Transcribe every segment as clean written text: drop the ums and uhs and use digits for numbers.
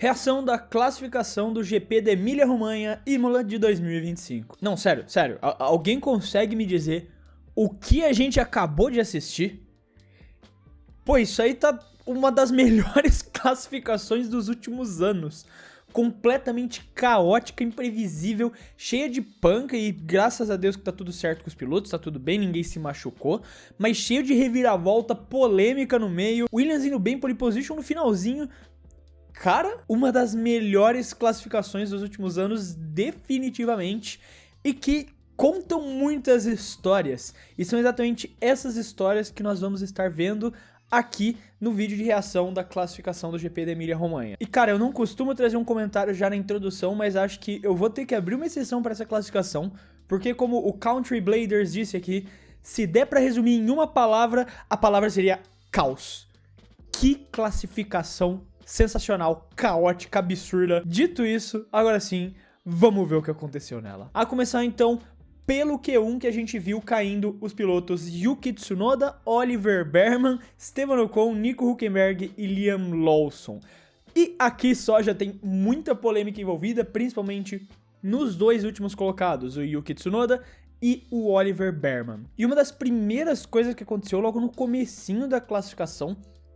Reação da classificação do GP da Emília-Romanha Imola de 2025. Não, sério, alguém consegue me dizer o que a gente acabou de assistir? Pô, isso aí tá uma das melhores classificações dos últimos anos. Completamente caótica, imprevisível, cheia de panca e graças a Deus que tá tudo certo com os pilotos, tá tudo bem, ninguém se machucou, mas cheio de reviravolta, polêmica no meio, Williams indo bem, pole position no finalzinho. Cara, uma das melhores classificações dos últimos anos, definitivamente, e que contam muitas histórias, e são exatamente essas histórias que nós vamos estar vendo aqui no vídeo de reação da classificação do GP da Emília-Romanha. E cara, eu não costumo trazer um comentário já na introdução, mas acho que eu vou ter que abrir uma exceção para essa classificação, porque como o Country Bladers disse aqui, se der para resumir em uma palavra, a palavra seria caos. Que classificação sensacional, caótica, absurda. Dito isso, agora sim, vamos ver o que aconteceu nela. A começar então pelo Q1 que a gente viu caindo os pilotos Yuki Tsunoda, Oliver Behrman, Esteban Ocon, Nico Hülkenberg e Liam Lawson. E aqui só já tem muita polêmica envolvida, principalmente nos dois últimos colocados, o Yuki Tsunoda e o Oliver Behrman. E uma das primeiras coisas que aconteceu logo no comecinho da classificação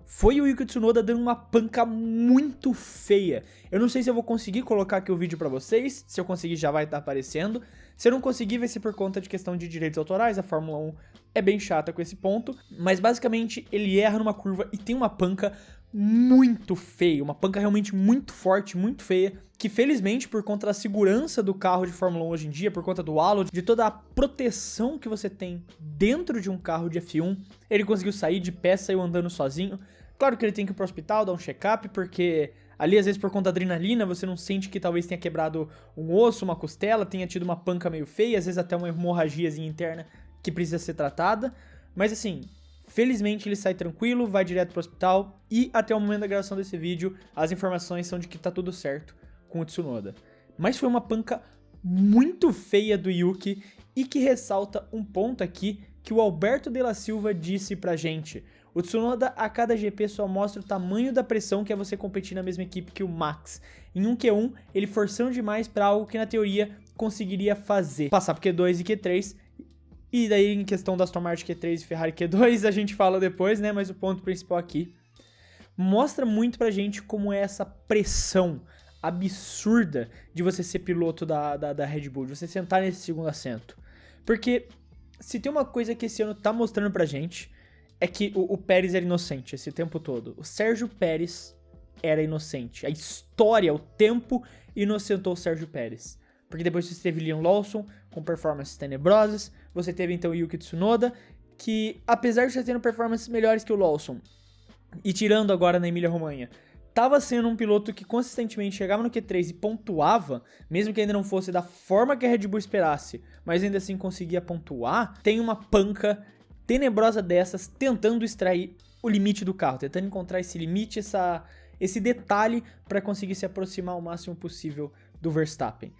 foi o Yuki Tsunoda dando uma panca muito feia. Eu não sei se eu vou conseguir colocar aqui o vídeo pra vocês, se eu conseguir já vai estar aparecendo. Se eu não conseguir, vai ser por conta de questão de direitos autorais, a Fórmula 1 é bem chata com esse ponto. Mas basicamente ele erra numa curva e tem uma panca muito feia, uma panca realmente muito forte, muito feia, que felizmente por conta da segurança do carro de Fórmula 1 hoje em dia, por conta do halo, de toda a proteção que você tem dentro de um carro de F1, ele conseguiu sair de pé, saiu andando sozinho. Claro que ele tem que ir pro hospital, dar um check-up, porque ali às vezes por conta da adrenalina você não sente que talvez tenha quebrado um osso, uma costela, tenha tido uma panca meio feia, às vezes até uma hemorragiazinha interna que precisa ser tratada. Mas assim, felizmente ele sai tranquilo, vai direto pro hospital e até o momento da gravação desse vídeo as informações são de que tá tudo certo com o Tsunoda. Mas foi uma panca muito feia do Yuki e que ressalta um ponto aqui que o Alberto de la Silva disse pra gente. O Tsunoda a cada GP só mostra o tamanho da pressão que é você competir na mesma equipe que o Max. Em um Q1, ele forçando demais pra algo que na teoria conseguiria fazer. Passar pro Q2 e Q3. E daí em questão da Aston Martin Q3 e Ferrari Q2 a gente fala depois, né? Mas o ponto principal aqui mostra muito pra gente como é essa pressão absurda de você ser piloto da Red Bull, de você sentar nesse segundo assento. Porque se tem uma coisa que esse ano tá mostrando pra gente, é que o Pérez era inocente esse tempo todo. O Sérgio Pérez era inocente. A história, o tempo, inocentou o Sérgio Pérez. Porque depois você teve Liam Lawson com performances tenebrosas. Você teve então o Yuki Tsunoda, que apesar de estar tendo performances melhores que o Lawson, e tirando agora na Emília-Romanha, estava sendo um piloto que consistentemente chegava no Q3 e pontuava, mesmo que ainda não fosse da forma que a Red Bull esperasse, mas ainda assim conseguia pontuar. Tem uma panca tenebrosa dessas, tentando extrair o limite do carro, tentando encontrar esse limite, esse detalhe para conseguir se aproximar o máximo possível do Verstappen.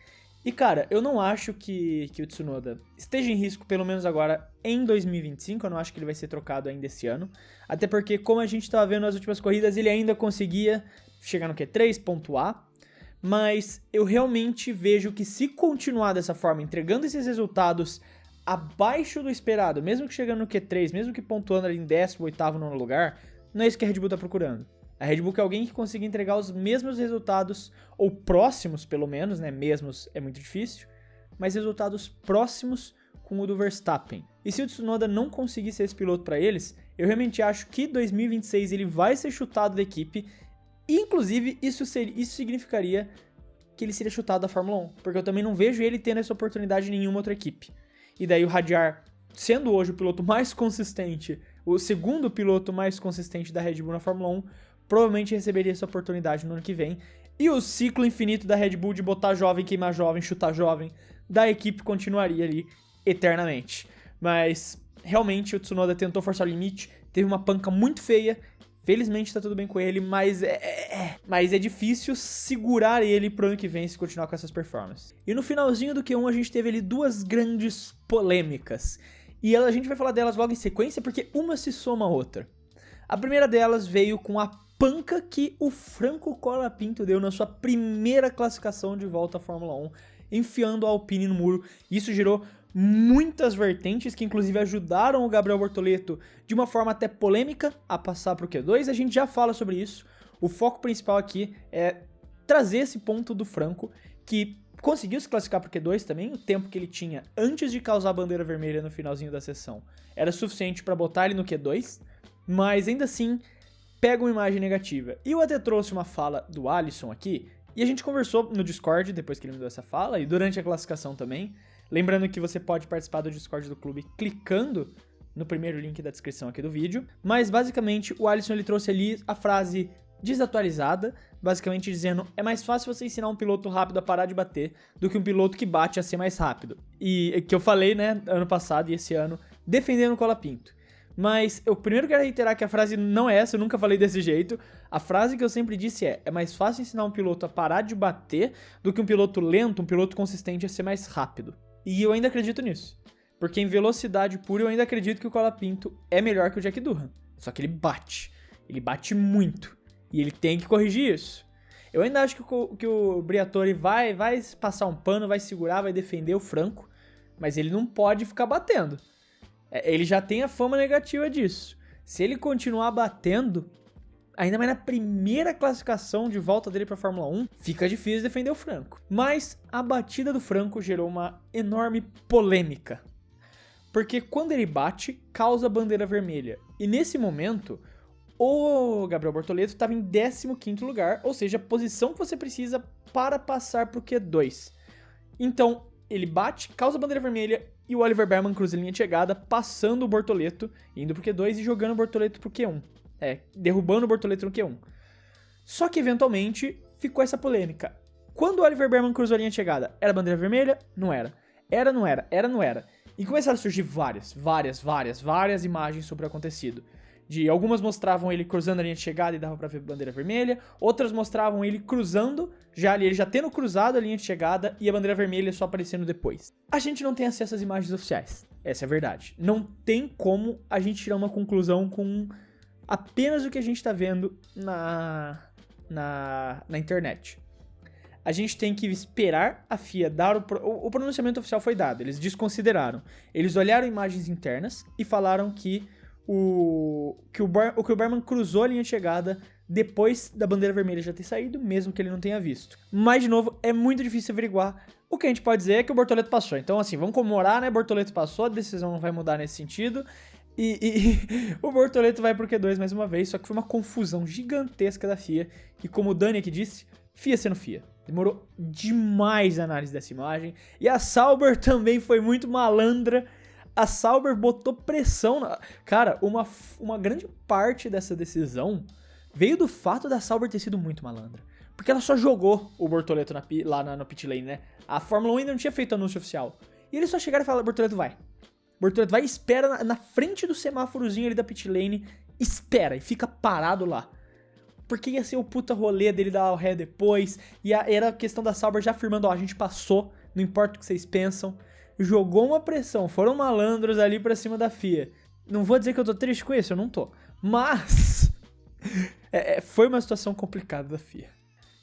E cara, eu não acho que o Tsunoda esteja em risco, pelo menos agora em 2025, eu não acho que ele vai ser trocado ainda esse ano, até porque como a gente estava vendo nas últimas corridas, ele ainda conseguia chegar no Q3, pontuar, mas eu realmente vejo que se continuar dessa forma, entregando esses resultados abaixo do esperado, mesmo que chegando no Q3, mesmo que pontuando ali em 18º, 9º lugar, não é isso que a Red Bull tá procurando. A Red Bull quer alguém que consiga entregar os mesmos resultados, ou próximos pelo menos, né, mesmos é muito difícil, mas resultados próximos com o do Verstappen. E se o Tsunoda não conseguir ser esse piloto para eles, eu realmente acho que 2026 ele vai ser chutado da equipe, e inclusive isso significaria que ele seria chutado da Fórmula 1, porque eu também não vejo ele tendo essa oportunidade em nenhuma outra equipe. E daí o Hadjar, sendo hoje o piloto mais consistente, o segundo piloto mais consistente da Red Bull na Fórmula 1, provavelmente receberia essa oportunidade no ano que vem. E o ciclo infinito da Red Bull de botar jovem, queimar jovem, chutar jovem, da equipe continuaria ali eternamente. Mas realmente o Tsunoda tentou forçar o limite, teve uma panca muito feia. Felizmente tá tudo bem com ele, mas é difícil segurar ele pro ano que vem se continuar com essas performances. E no finalzinho do Q1 a gente teve ali duas grandes polêmicas. E a gente vai falar delas logo em sequência porque uma se soma à outra. A primeira delas veio com a panca que o Franco Colapinto deu na sua primeira classificação de volta à Fórmula 1, enfiando a Alpine no muro. Isso gerou muitas vertentes que inclusive ajudaram o Gabriel Bortoleto de uma forma até polêmica a passar para o Q2. A gente já fala sobre isso. O foco principal aqui é trazer esse ponto do Franco, que conseguiu se classificar para o Q2 também. O tempo que ele tinha antes de causar a bandeira vermelha no finalzinho da sessão era suficiente para botar ele no Q2, mas ainda assim pega uma imagem negativa. E eu até trouxe uma fala do Alisson aqui, e a gente conversou no Discord depois que ele me deu essa fala, e durante a classificação também. Lembrando que você pode participar do Discord do clube clicando no primeiro link da descrição aqui do vídeo. Mas basicamente o Alisson ele trouxe ali a frase desatualizada, basicamente dizendo: é mais fácil você ensinar um piloto rápido a parar de bater do que um piloto que bate a ser mais rápido. E que eu falei, né, ano passado e esse ano, defendendo o Colapinto. Mas eu primeiro quero reiterar que a frase não é essa, eu nunca falei desse jeito. A frase que eu sempre disse é mais fácil ensinar um piloto a parar de bater do que um piloto lento, um piloto consistente a ser mais rápido. E eu ainda acredito nisso. Porque em velocidade pura eu ainda acredito que o Colapinto é melhor que o Jack Durham. Só que ele bate. Ele bate muito. E ele tem que corrigir isso. Eu ainda acho que o Briatore vai passar um pano, vai segurar, vai defender o Franco. Mas ele não pode ficar batendo. Ele já tem a fama negativa disso. Se ele continuar batendo, ainda mais na primeira classificação de volta dele para a Fórmula 1, fica difícil defender o Franco. Mas a batida do Franco gerou uma enorme polêmica. Porque quando ele bate, causa bandeira vermelha. E nesse momento, o Gabriel Bortoleto estava em 15º lugar, ou seja, a posição que você precisa para passar para o Q2. Então, ele bate, causa bandeira vermelha, e o Oliver Bearman cruza a linha de chegada, passando o Bortoleto, indo pro Q2 e jogando o Bortoleto pro Q1. Derrubando o Bortoleto no Q1. Só que, eventualmente, ficou essa polêmica. Quando o Oliver Bearman cruzou a linha de chegada, era bandeira vermelha? Não era. Era, não era. E começaram a surgir várias imagens sobre o acontecido. Algumas mostravam ele cruzando a linha de chegada e dava pra ver bandeira vermelha. Outras mostravam ele cruzando, ele já tendo cruzado a linha de chegada e a bandeira vermelha só aparecendo depois. A gente não tem acesso às imagens oficiais. Essa é a verdade. Não tem como a gente tirar uma conclusão com apenas o que a gente tá vendo na internet. A gente tem que esperar a FIA dar o pronunciamento oficial foi dado. Eles desconsideraram. Eles olharam imagens internas e falaram que o Bearman cruzou a linha de chegada depois da bandeira vermelha já ter saído, mesmo que ele não tenha visto. Mas, de novo, é muito difícil averiguar. O que a gente pode dizer é que o Bortoleto passou. Então, assim, vamos comemorar, né? Bortoleto passou, a decisão não vai mudar nesse sentido. E o Bortoleto vai pro Q2 mais uma vez, só que foi uma confusão gigantesca da FIA. E como o Dani aqui disse, FIA sendo FIA. Demorou demais a análise dessa imagem. E a Sauber também foi muito malandra. A Sauber botou pressão. Cara, uma grande parte dessa decisão veio do fato da Sauber ter sido muito malandra. Porque ela só jogou o Bortoleto lá no pit lane, né? A Fórmula 1 ainda não tinha feito anúncio oficial. E eles só chegaram e falaram: Bortoleto vai. Bortoleto vai e espera na frente do semáforozinho ali da pit lane. Espera e fica parado lá. Porque ia ser o puta rolê dele dar o ré depois. E era a questão da Sauber já afirmando: ó, a gente passou, não importa o que vocês pensam. Jogou uma pressão, foram malandros ali pra cima da FIA. Não vou dizer que eu tô triste com isso, eu não tô. Mas foi uma situação complicada da FIA.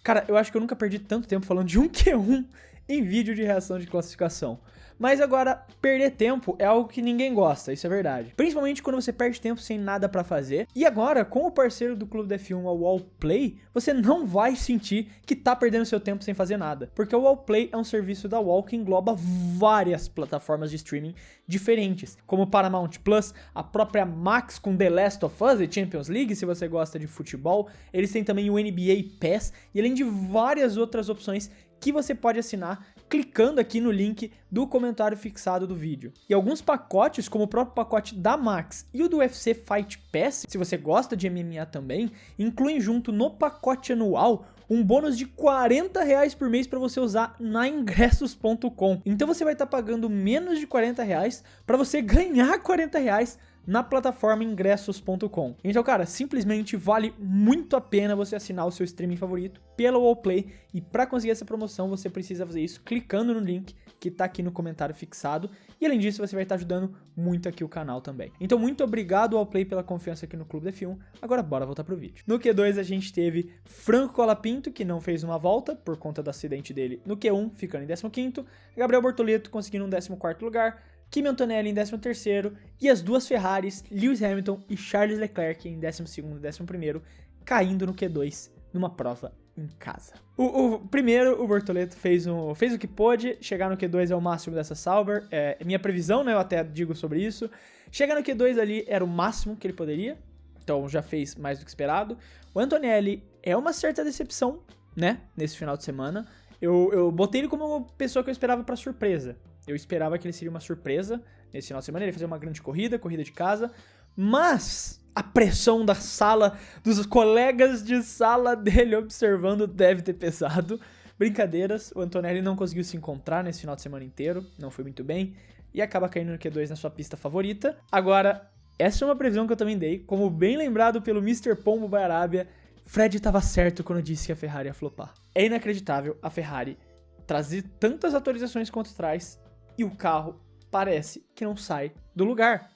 Cara, eu acho que eu nunca perdi tanto tempo falando de um Q1 em vídeo de reação de classificação. Mas agora, perder tempo é algo que ninguém gosta, isso é verdade. Principalmente quando você perde tempo sem nada pra fazer. E agora, com o parceiro do Clube da F1, a Wallplay, você não vai sentir que tá perdendo seu tempo sem fazer nada. Porque o Wallplay é um serviço da Wall que engloba várias plataformas de streaming diferentes. Como o Paramount Plus, a própria Max com The Last of Us e Champions League, se você gosta de futebol. Eles têm também o NBA Pass, e além de várias outras opções que você pode assinar clicando aqui no link do comentário fixado do vídeo. E alguns pacotes, como o próprio pacote da Max e o do UFC Fight Pass, se você gosta de MMA também, incluem junto no pacote anual um bônus de R$40 por mês para você usar na ingressos.com. Então você vai estar pagando menos de R$40 para você ganhar R$40 na plataforma ingressos.com. Então, cara, simplesmente vale muito a pena você assinar o seu streaming favorito pelo Wallplay, e para conseguir essa promoção você precisa fazer isso clicando no link que tá aqui no comentário fixado, e além disso você vai estar ajudando muito aqui o canal também. Então, muito obrigado Wallplay pela confiança aqui no Clube F1. Agora bora voltar pro vídeo. No Q2 a gente teve Franco Colapinto, que não fez uma volta por conta do acidente dele no Q1, ficando em 15º, Gabriel Bortoleto conseguindo um 14º lugar, Kimi Antonelli em 13º, e as duas Ferraris, Lewis Hamilton e Charles Leclerc em 12º e 11º, caindo no Q2 numa prova em casa. Primeiro, o Bortoleto fez o que pôde, chegar no Q2 é o máximo dessa Sauber, é minha previsão, né, eu até digo sobre isso. Chegar no Q2 ali era o máximo que ele poderia, então já fez mais do que esperado. O Antonelli é uma certa decepção, né, nesse final de semana. Eu botei ele como uma pessoa que eu esperava pra surpresa. Eu esperava que ele seria uma surpresa nesse final de semana, ele ia fazer uma grande corrida de casa, mas a pressão da sala, dos colegas de sala dele observando deve ter pesado. Brincadeiras, o Antonelli não conseguiu se encontrar nesse final de semana inteiro, não foi muito bem, e acaba caindo no Q2 na sua pista favorita. Agora, essa é uma previsão que eu também dei, como bem lembrado pelo Mr. Pombo by Arábia, Fred estava certo quando disse que a Ferrari ia flopar. É inacreditável a Ferrari trazer tantas atualizações quanto traz, e o carro parece que não sai do lugar.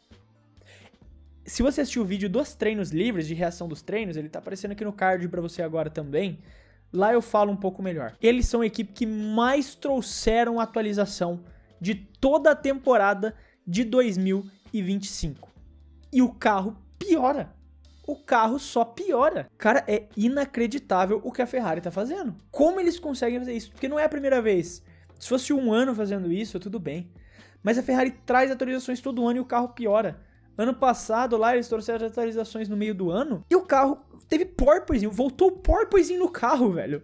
Se você assistiu o vídeo dos treinos livres, de reação dos treinos, ele tá aparecendo aqui no card pra você agora também. Lá eu falo um pouco melhor. Eles são a equipe que mais trouxeram atualização de toda a temporada de 2025. E o carro piora. O carro só piora. Cara, é inacreditável o que a Ferrari tá fazendo. Como eles conseguem fazer isso? Porque não é a primeira vez. Se fosse um ano fazendo isso, tudo bem. Mas a Ferrari traz atualizações todo ano e o carro piora. Ano passado lá eles trouxeram atualizações no meio do ano e o carro teve porpoising, voltou o porpoising no carro, velho.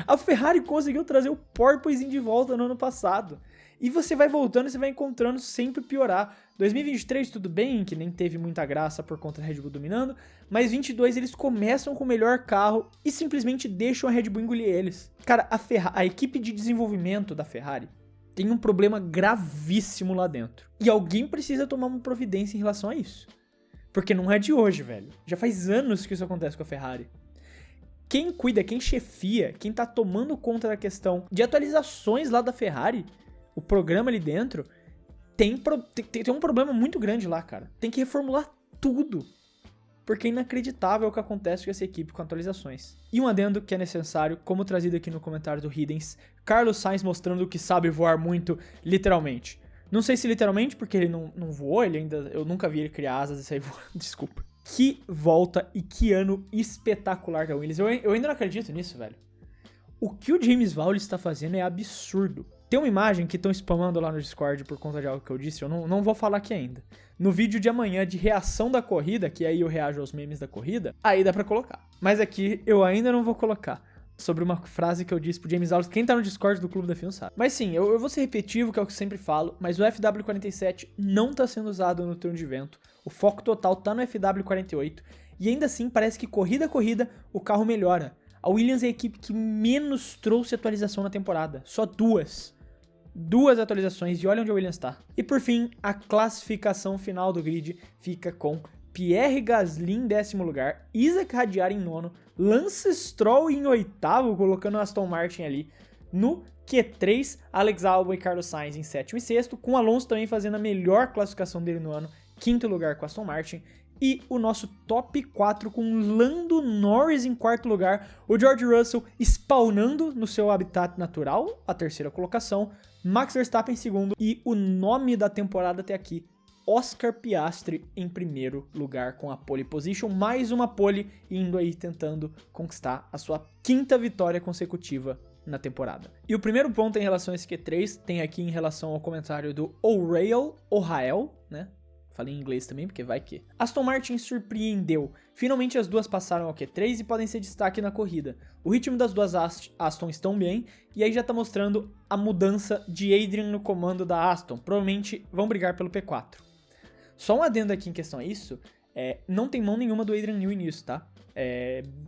A Ferrari conseguiu trazer o porpoising de volta no ano passado. E você vai voltando e você vai encontrando sempre piorar. 2023 tudo bem, que nem teve muita graça por conta da Red Bull dominando, mas 22 eles começam com o melhor carro e simplesmente deixam a Red Bull engolir eles. Cara, a equipe de desenvolvimento da Ferrari tem um problema gravíssimo lá dentro. E alguém precisa tomar uma providência em relação a isso. Porque não é de hoje, velho. Já faz anos que isso acontece com a Ferrari. Quem cuida, quem chefia, quem tá tomando conta da questão de atualizações lá da Ferrari, o programa ali dentro, tem um problema muito grande lá, cara. Tem que reformular tudo. Porque é inacreditável o que acontece com essa equipe com atualizações. E um adendo que é necessário, como trazido aqui no comentário do Hiddens, Carlos Sainz mostrando que sabe voar muito, literalmente. Não sei se literalmente, porque ele não voou, eu nunca vi ele criar asas e sair voando, desculpa. Que volta e que ano espetacular da Williams. Eu ainda não acredito nisso, velho. O que o James Vowles está fazendo é absurdo. Tem uma imagem que estão spamando lá no Discord por conta de algo que eu disse, eu não vou falar aqui ainda. No vídeo de amanhã de reação da corrida, que aí eu reajo aos memes da corrida, aí dá pra colocar. Mas aqui eu ainda não vou colocar. Sobre uma frase que eu disse pro James Vowles, quem tá no Discord do Clube da F1 sabe. Mas sim, eu vou ser repetitivo, que é o que eu sempre falo, mas o FW47 não tá sendo usado no turno de vento. O foco total tá no FW48. E ainda assim, parece que corrida a corrida, o carro melhora. A Williams é a equipe que menos trouxe atualização na temporada. Só duas atualizações e olha onde a Williams tá. E por fim, a classificação final do grid fica com Pierre Gasly em 10º lugar, Isaac Hadjar em 9º, Lance Stroll em 8º, colocando o Aston Martin ali no Q3, Alex Albon e Carlos Sainz em 7º e 6º, com o Alonso também fazendo a melhor classificação dele no ano, 5º lugar com o Aston Martin, e o nosso top 4 com Lando Norris em 4º lugar, o George Russell spawnando no seu habitat natural, a 3ª colocação, Max Verstappen em 2º e o nome da temporada até aqui, Oscar Piastri em 1º lugar com a pole position, mais uma pole indo aí tentando conquistar a sua 5ª vitória consecutiva na temporada. E o primeiro ponto em relação a esse Q3 tem aqui em relação ao comentário do O'Rael, né? Falei em inglês também, porque vai que. Aston Martin surpreendeu. Finalmente as duas passaram ao Q3 e podem ser destaque na corrida. O ritmo das duas Aston estão bem, e aí já tá mostrando a mudança de Adrian no comando da Aston. Provavelmente vão brigar pelo P4. Só um adendo aqui em questão a isso, não tem mão nenhuma do Adrian Newey nisso, tá?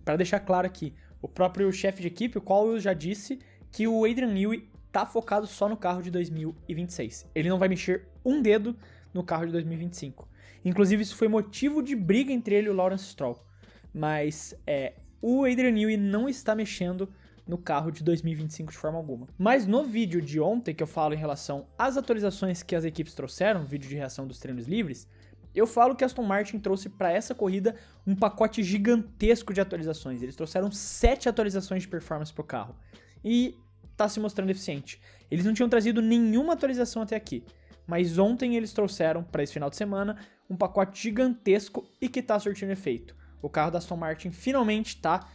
Pra deixar claro aqui, o próprio chefe de equipe, o qual já disse que o Adrian Newey tá focado só no carro de 2026. Ele não vai mexer um dedo no carro de 2025. Inclusive, isso foi motivo de briga entre ele e o Lawrence Stroll. Mas o Adrian Newey não está mexendo no carro de 2025 de forma alguma. Mas no vídeo de ontem, que eu falo em relação às atualizações que as equipes trouxeram, vídeo de reação dos treinos livres, eu falo que a Aston Martin trouxe para essa corrida um pacote gigantesco de atualizações. Eles trouxeram 7 atualizações de performance pro carro. E tá se mostrando eficiente. Eles não tinham trazido nenhuma atualização até aqui. Mas ontem eles trouxeram, para esse final de semana, um pacote gigantesco e que tá surtindo efeito. O carro da Aston Martin finalmente tá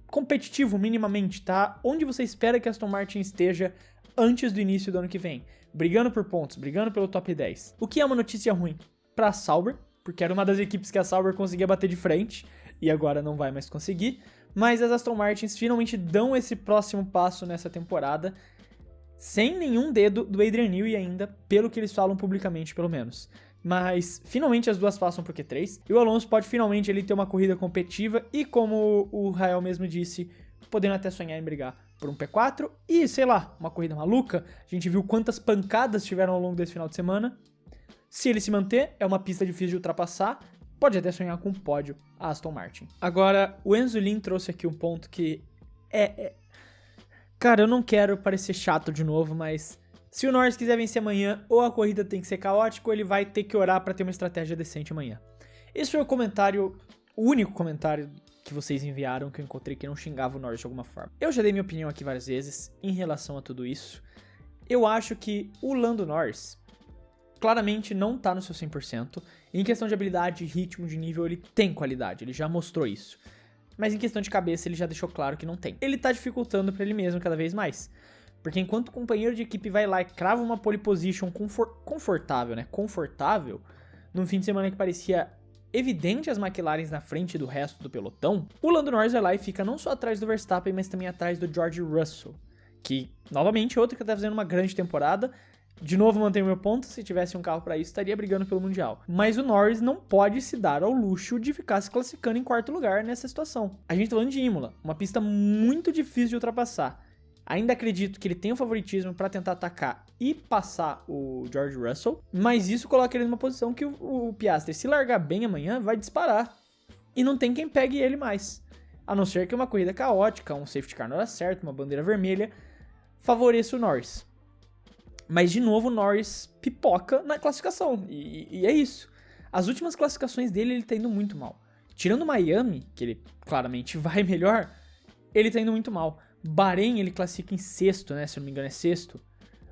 competitivo, minimamente, tá onde você espera que a Aston Martin esteja antes do início do ano que vem. Brigando por pontos, brigando pelo top 10. O que é uma notícia ruim pra Sauber, porque era uma das equipes que a Sauber conseguia bater de frente, e agora não vai mais conseguir. Mas as Aston Martins finalmente dão esse próximo passo nessa temporada, sem nenhum dedo do Adrian Newey ainda, pelo que eles falam publicamente, pelo menos. Mas finalmente as duas passam pro Q3, e o Alonso pode finalmente ele ter uma corrida competitiva, e como o Rael mesmo disse, podendo até sonhar em brigar por um P4, e sei lá, uma corrida maluca. A gente viu quantas pancadas tiveram ao longo desse final de semana. Se ele se manter, é uma pista difícil de ultrapassar, pode até sonhar com um pódio a Aston Martin. Agora, o Enzo Lin trouxe aqui um ponto que Cara, eu não quero parecer chato de novo, mas se o Norris quiser vencer amanhã, ou a corrida tem que ser caótica, ou ele vai ter que orar pra ter uma estratégia decente amanhã. Esse foi o único comentário que vocês enviaram que eu encontrei que não xingava o Norris de alguma forma. Eu já dei minha opinião aqui várias vezes em relação a tudo isso. Eu acho que o Lando Norris claramente não tá no seu 100%. Em questão de habilidade, ritmo, de nível, ele tem qualidade, ele já mostrou isso. Mas em questão de cabeça, ele já deixou claro que não tem. Ele tá dificultando pra ele mesmo cada vez mais. Porque enquanto o companheiro de equipe vai lá e crava uma pole position confortável, né? Confortável, num fim de semana que parecia evidente as McLarens na frente do resto do pelotão, o Lando Norris vai lá e fica não só atrás do Verstappen, mas também atrás do George Russell. Que, novamente, outro que tá fazendo uma grande temporada. De novo, mantenho meu ponto, se tivesse um carro pra isso, estaria brigando pelo Mundial. Mas o Norris não pode se dar ao luxo de ficar se classificando em quarto lugar nessa situação. A gente tá falando de Imola, uma pista muito difícil de ultrapassar. Ainda acredito que ele tem o favoritismo pra tentar atacar e passar o George Russell, mas isso coloca ele numa posição que o Piastri, se largar bem amanhã, vai disparar. E não tem quem pegue ele mais. A não ser que uma corrida caótica, um safety car na hora certa, uma bandeira vermelha, favoreça o Norris. Mas, de novo, o Norris pipoca na classificação. E é isso. As últimas classificações dele, ele tá indo muito mal. Tirando Miami, que ele claramente vai melhor, ele tá indo muito mal. Bahrein, ele classifica em sexto, né? Se eu não me engano, é sexto.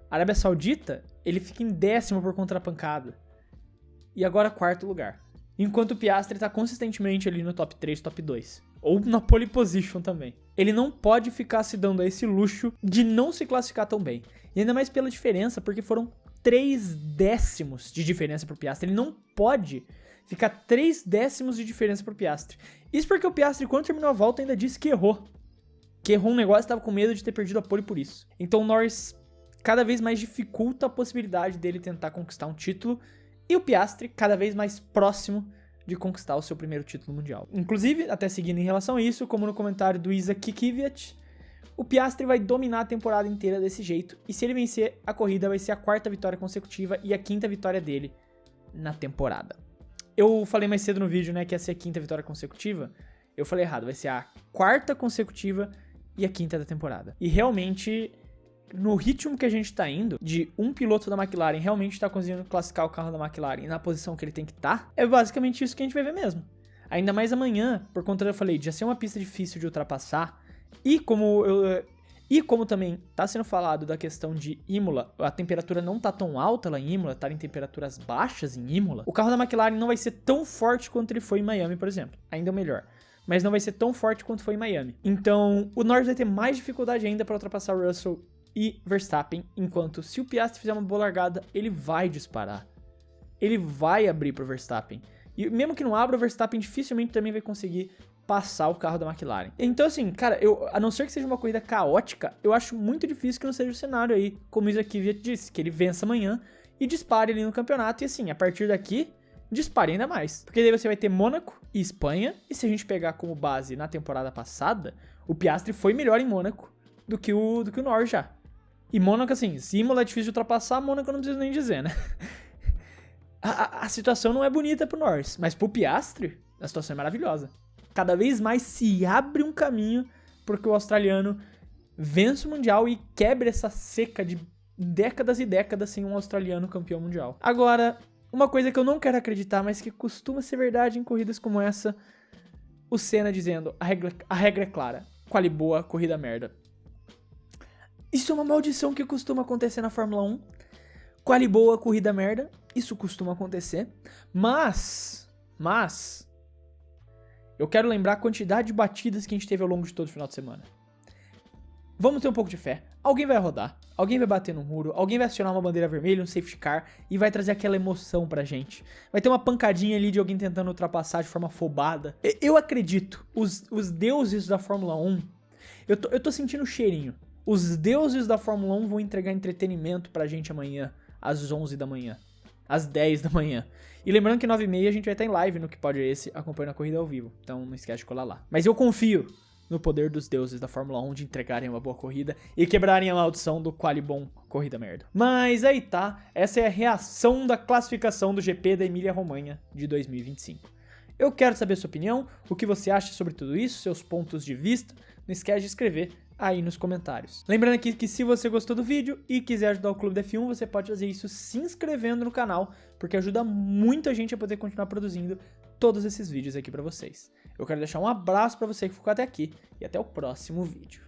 Arábia Saudita, ele fica em 10º por conta da pancada. E agora, quarto lugar. Enquanto o Piastri tá consistentemente ali no top 3, top 2. Ou na pole position também. Ele não pode ficar se dando a esse luxo de não se classificar tão bem. E ainda mais pela diferença, porque foram 3 décimos de diferença pro Piastri. Ele não pode ficar 3 décimos de diferença pro Piastri. Isso porque o Piastri, quando terminou a volta, ainda disse que errou. Que errou um negócio e tava com medo de ter perdido a pole por isso. Então o Norris cada vez mais dificulta a possibilidade dele tentar conquistar um título. E o Piastri cada vez mais próximo de conquistar o seu primeiro título mundial. Inclusive, até seguindo em relação a isso, como no comentário do Isaac Kvyat, o Piastri vai dominar a temporada inteira desse jeito, e se ele vencer a corrida vai ser a 4ª vitória consecutiva e a 5ª vitória dele na temporada. Eu falei mais cedo no vídeo, né, que ia ser a 5ª vitória consecutiva. Eu falei errado, vai ser a 4ª consecutiva e a 5ª da temporada. E realmente, no ritmo que a gente tá indo, de um piloto da McLaren realmente tá conseguindo classificar o carro da McLaren na posição que ele tem que estar, é basicamente isso que a gente vai ver mesmo. Ainda mais amanhã, por conta, eu falei, de já ser uma pista difícil de ultrapassar, e como também tá sendo falado da questão de Imola, a temperatura não tá tão alta lá em Imola, tá em temperaturas baixas em Imola, o carro da McLaren não vai ser tão forte quanto ele foi em Miami, por exemplo. Ainda melhor. Mas não vai ser tão forte quanto foi em Miami. Então, o Norris vai ter mais dificuldade ainda para ultrapassar o Russell e Verstappen, enquanto se o Piastri fizer uma boa largada, ele vai disparar. Ele vai abrir pro Verstappen. E mesmo que não abra, o Verstappen dificilmente também vai conseguir passar o carro da McLaren. Então assim, cara, a não ser que seja uma corrida caótica, eu acho muito difícil que não seja o cenário aí, como o Isaac Kvyat disse, que ele vença amanhã e dispare ali no campeonato, e assim, a partir daqui, dispare ainda mais. Porque daí você vai ter Mônaco e Espanha, e se a gente pegar como base na temporada passada, o Piastri foi melhor em Mônaco do que o Norris já. E Mônaco, assim, se Imola é difícil de ultrapassar, Mônaco eu não preciso nem dizer, né? A situação não é bonita pro Norris, mas pro Piastri, a situação é maravilhosa. Cada vez mais se abre um caminho porque o australiano vence o Mundial e quebra essa seca de décadas e décadas sem um australiano campeão mundial. Agora, uma coisa que eu não quero acreditar, mas que costuma ser verdade em corridas como essa, o Senna dizendo, a regra é clara, quali boa, corrida merda. Isso é uma maldição que costuma acontecer na Fórmula 1. Quali boa, corrida merda, isso costuma acontecer. Mas, eu quero lembrar a quantidade de batidas que a gente teve ao longo de todo o final de semana. Vamos ter um pouco de fé. Alguém vai rodar, alguém vai bater no muro, alguém vai acionar uma bandeira vermelha, um safety car e vai trazer aquela emoção pra gente. Vai ter uma pancadinha ali de alguém tentando ultrapassar de forma afobada. Eu acredito, os deuses da Fórmula 1, eu tô sentindo o cheirinho. Os deuses da Fórmula 1 vão entregar entretenimento pra gente amanhã, às 11 da manhã, às 10 da manhã. E lembrando que 9h30 a gente vai estar em live no Que Pode É Esse, acompanhando a corrida ao vivo. Então não esquece de colar lá. Mas eu confio no poder dos deuses da Fórmula 1 de entregarem uma boa corrida e quebrarem a maldição do quali bom, corrida merda. Mas aí tá, essa é a reação da classificação do GP da Emília-Romanha de 2025. Eu quero saber a sua opinião, o que você acha sobre tudo isso, seus pontos de vista. Não esquece de escrever aí nos comentários. Lembrando aqui que se você gostou do vídeo e quiser ajudar o Clube da F1, você pode fazer isso se inscrevendo no canal, porque ajuda muito a gente a poder continuar produzindo todos esses vídeos aqui pra vocês. Eu quero deixar um abraço pra você que ficou até aqui e até o próximo vídeo.